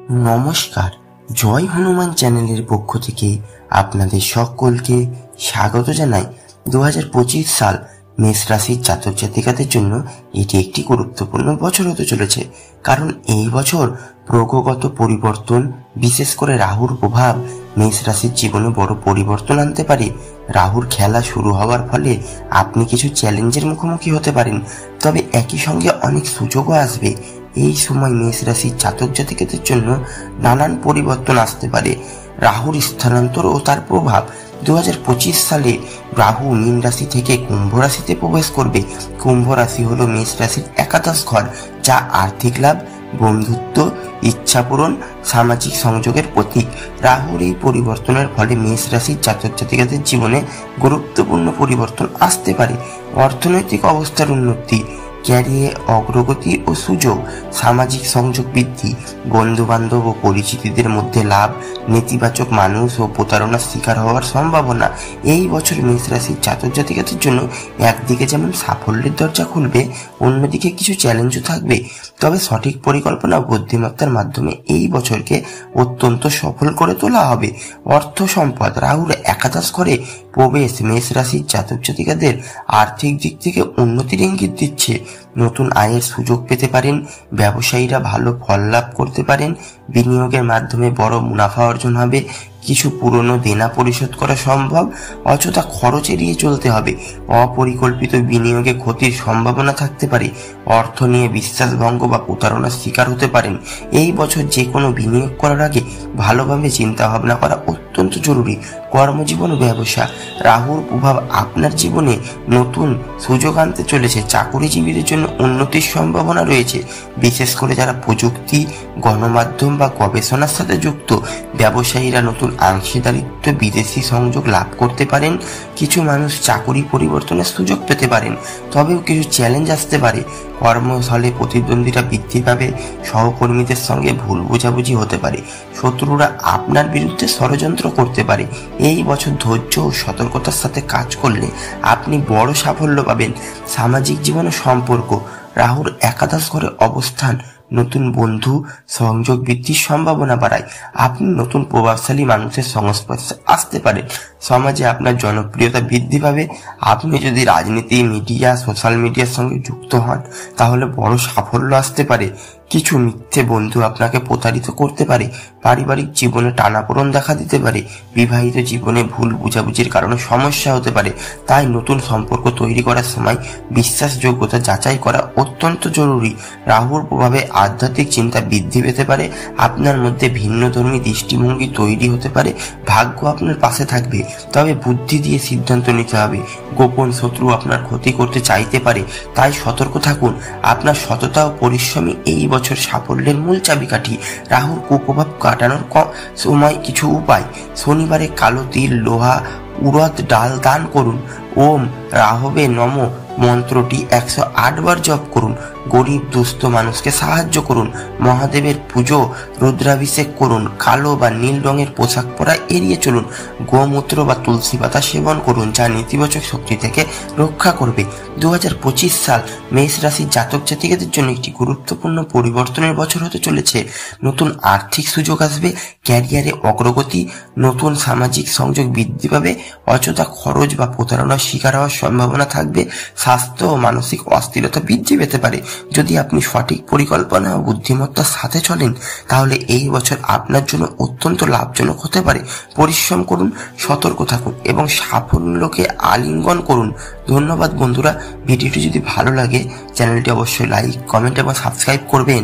নমস্কার, জয় হনুমান চ্যানেলের পক্ষ থেকে আপনাদের সকলকে স্বাগত জানাই। 2025 সাল মেষ রাশির জাতক জাতিকাদের জন্য এটি একটি গুরুত্বপূর্ণ বছর হতে চলেছে, কারণ এই বছর গ্রহগত পরিবর্তন, বিশেষ করে রাহুর প্রভাব মেষ রাশির জীবনে বড় পরিবর্তন আনতে পারে। রাহুর খেলা শুরু হওয়ার ফলে আপনি কিছু চ্যালেঞ্জের মুখোমুখি হতে পারেন, তবে একই সঙ্গে অনেক সুযোগও আসবে। এই সময় মেষ রাশির জাতক জাতিকাদের জন্য নানান পরিবর্তন আসতে পারে। রাহুর স্থানান্তর ও তার প্রভাব। 2025 সালে রাহু মীন রাশি থেকে কুম্ভ রাশিতে প্রবেশ করবে। কুম্ভ রাশি হলো মেষ রাশির একাদশ ঘর, যা আর্থিক লাভ, বন্ধুত্ব, ইচ্ছা পূরণ, সামাজিক সংযোগের প্রতীক। রাহুর এই পরিবর্তনের ফলে মেষ রাশির জাতক জাতিকাদের জীবনে গুরুত্বপূর্ণ পরিবর্তন আসতে পারে। অর্থনৈতিক অবস্থার উন্নতি, ক্যারিয়ারে অগ্রগতি ও সুযোগ, সামাজিক সংযোগ বৃদ্ধি, বন্ধু বান্ধব ও পরিচিতিদের মধ্যে লাভ, নেতিবাচক মানুষ ও প্রতারণার শিকার হওয়ার সম্ভাবনা। এই বছর মেষ রাশির জাতক জাতিকাদের জন্য একদিকে যেমন সাফল্যের দরজা খুলবে, অন্যদিকে কিছু চ্যালেঞ্জও থাকবে। তবে সঠিক পরিকল্পনা ও বুদ্ধিমত্তার মাধ্যমে এই বছরকে অত্যন্ত সফল করে তোলা হবে। অর্থ সম্পদ। রাহুর একাদশ ঘরে প্রবেশ মেষ রাশির জাতক জাতিকাদের আর্থিক দিক থেকে উন্নতির ইঙ্গিত দিচ্ছে। নতুন আয়ের সুযোগ পেতে পারেন, ব্যবসায়ীরা ভালো ফল লাভ করতে পারেন, বিনিয়োগের মাধ্যমে বড় মুনাফা অর্জন হবে, কিছু পুরনো দেনা পরিশোধ করা সম্ভব, অযথা খরচ এড়িয়ে চলতে হবে, অপরিকল্পিত বিনিয়োগে ক্ষতির সম্ভাবনা থাকতে পারে, অর্থ নিয়ে বিশ্বাসভঙ্গ বা প্রতারণার শিকার হতে পারেন। এই বছর যে কোনো বিনিয়োগ করার আগে ভালোভাবে চিন্তা ভাবনা করা অত্যন্ত জরুরি। কর্মজীবন ও ব্যবসা। রাহুর প্রভাব আপনার জীবনে নতুন সুযোগ আনতে চলেছে। চাকরিজীবীদের জন্য উন্নতির সম্ভাবনা রয়েছে, বিশেষ করে যারা প্রযুক্তি, গণমাধ্যম বা গবেষণার সাথে যুক্ত। ব্যবসায়ীরা নতুন অংশীদারিত্ব, বিদেশি সংযোগ লাভ করতে পারেন। কিছু মানুষ চাকরি পরিবর্তনের সুযোগ পেতে পারেন, তবেও কিছু চ্যালেঞ্জ আসতে পারে। কর্মস্থলে প্রতিদ্বন্দ্বিতা বৃদ্ধি পাবে, সহকর্মীদের সঙ্গে ভুল বোঝাবুঝি হতে পারে, শত্রুরা আপনার বিরুদ্ধে ষড়যন্ত্র করতে পারে। এই বছর ধৈর্য ও সতর্কতার সাথে কাজ করলে আপনি বড় সাফল্য পাবেন। সামাজিক জীবন ও সম্পর্ক। রাহুর একাদশ ঘরে অবস্থান নতুন বন্ধু সংযোগ বৃদ্ধির সম্ভাবনা বাড়ায়। আপনি নতুন প্রভাবশালী মানুষের সংস্পর্শে আসতে পারেন, সমাজে আপনার জনপ্রিয়তা বৃদ্ধি পাবে। আপনি যদি রাজনীতি, মিডিয়া, সোশ্যাল মিডিয়ার সঙ্গে যুক্ত হন, তাহলে বড় সাফল্য আসতে পারে। কিছু মিথ্যে বন্ধু আপনাকে প্রতারিত করতে পারে। পারিবারিক জীবনে টানাপোড়েন দেখা দিতে পারে। বিবাহিত জীবনে ভুল বুঝাবুঝির কারণে সমস্যা হতে পারে। তাই নতুন সম্পর্ক তৈরি করার সময় বিশ্বাসযোগ্যতা যাচাই করা অত্যন্ত জরুরি। রাহুর প্রভাবে আধ্যাত্মিক চিন্তা বৃদ্ধি পেতে পারে। আপনার মধ্যে ভিন্নধর্মী দৃষ্টিভঙ্গি তৈরি হতে পারে। ভাগ্য আপনার পাশে থাকবে, তবে বুদ্ধি দিয়ে সিদ্ধান্ত নিতে হবে। গোপন শত্রু আপনার ক্ষতি করতে চাইতে পারে, তাই সতর্ক থাকুন। আপনার সততা ও পরিশ্রমী এই বছর সাফল্যের মূল চাবিকাঠি। রাহুর কুপ্রভাব কাটানোর সময় কিছু উপায়। শনিবারে কালো তিল, লোহা, উড়দ ডাল দান করুন। ওম রাহবে নম মন্ত্রটি 108 বার জপ করুন। গরিব দুস্থ মানুষকে সাহায্য করুন। মহাদেবের পুজো, রুদ্রাভিষেক করুন। কালো বা নীল রঙের পোশাক পরা এড়িয়ে চলুন। গোমূত্র বা তুলসী পাতা সেবন করুন, যা নেতিবাচক শক্তি থেকে রক্ষা করবে। 2025 সাল মেষ রাশির জাতক জাতিকাদের জন্য একটি গুরুত্বপূর্ণ পরিবর্তনের বছর হতে চলেছে। নতুন আর্থিক সুযোগ আসবে, ক্যারিয়ারে অগ্রগতি, নতুন সামাজিক সংযোগ বৃদ্ধি পাবে, অযথা খরচ বা প্রতারণার শিকার হওয়ার সম্ভাবনা থাকবে। স্বাস্থ্য ও মানসিক অস্থিরতা বৃদ্ধি পেতে পারে। যদি আপনি সঠিক পরিকল্পনা ও বুদ্ধিমত্তার সাথে চলেন, তাহলে এই বছর আপনার জন্য অত্যন্ত লাভজনক হতে পারে। পরিশ্রম করুন, সতর্ক থাকুন এবং সাফল্যকে আলিঙ্গন করুন। ধন্যবাদ বন্ধুরা। ভিডিওটি যদি ভালো লাগে চ্যানেলটি অবশ্যই লাইক, কমেন্ট এবং সাবস্ক্রাইব করবেন।